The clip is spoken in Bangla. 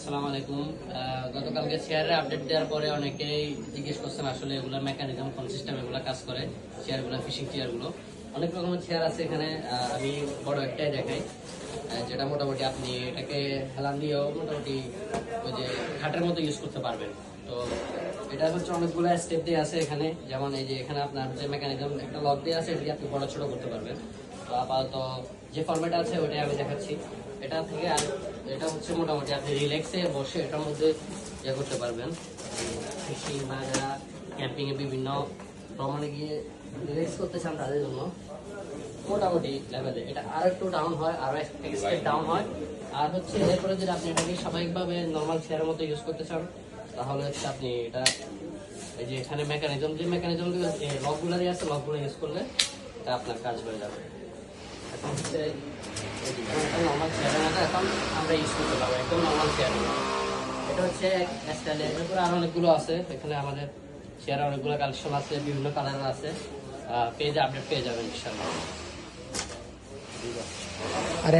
আসসালামু আলাইকুম। গতকালকে শেয়ারের আপডেট দেওয়ার পরে অনেকেই জিজ্ঞেস করছেন আসলে এগুলোর মেকানিজম কোন সিস্টেম এগুলো কাজ করে, চেয়ারগুলো ফিশিং চেয়ারগুলো অনেক রকমের চেয়ার আছে এখানে। আমি বড় একটাই দেখাই, যেটা মোটামুটি আপনি এটাকে হেলান দিয়েও মোটামুটি ওই যে ঘাটের মতো ইউজ করতে পারবেন। তো এটা হচ্ছে অনেকগুলো স্টেপ দিয়ে আছে এখানে, যেমন এই যে এখানে আপনার যে মেকানিজম একটা লক দিয়ে আছে, এটা দিয়ে আপনি বড় ছোট করতে পারবেন। তো আপাতত যে ফরম্যাট আছে ওটাই আমি দেখাচ্ছি। এটা থেকে আর এটা হচ্ছে মোটামুটি আপনি রিল্যাক্সে বসে এটার মধ্যে ইয়ে করতে পারবেন। ফিশিং বা যারা ক্যাম্পিংয়ে বিভিন্ন ভ্রমণে গিয়ে রিল্যাক্স করতে চান তাদের জন্য মোটামুটি লেভেলে এটা আর একটু ডাউন হয়, আরো এক স্টেপ ডাউন হয়। আর হচ্ছে এরপরে যদি আপনি এটাকে স্বাভাবিকভাবে নর্মাল চেয়ারের মতো ইউজ করতে চান, তাহলে হচ্ছে আপনি এটা এই যে এখানে মেকানিজম লকগুলো দিয়ে আছে, লকগুলো ইউজ করলে এটা আপনার কাজ হয়ে যাবে। এখন হচ্ছে নর্মাল চেয়ারের মতো এখন আমরা ইউজ করতে পারবো, একদম নর্মাল চেয়ার। এটা হচ্ছে স্টাইলের, এরপরে আরো অনেকগুলো আছে এখানে। আমাদের চেয়ারে অনেকগুলো কালেকশন আছে, বিভিন্ন কালারের আছে। পেজে আপডেট পেয়ে যাবেন ইনশাআল্লাহ। अरे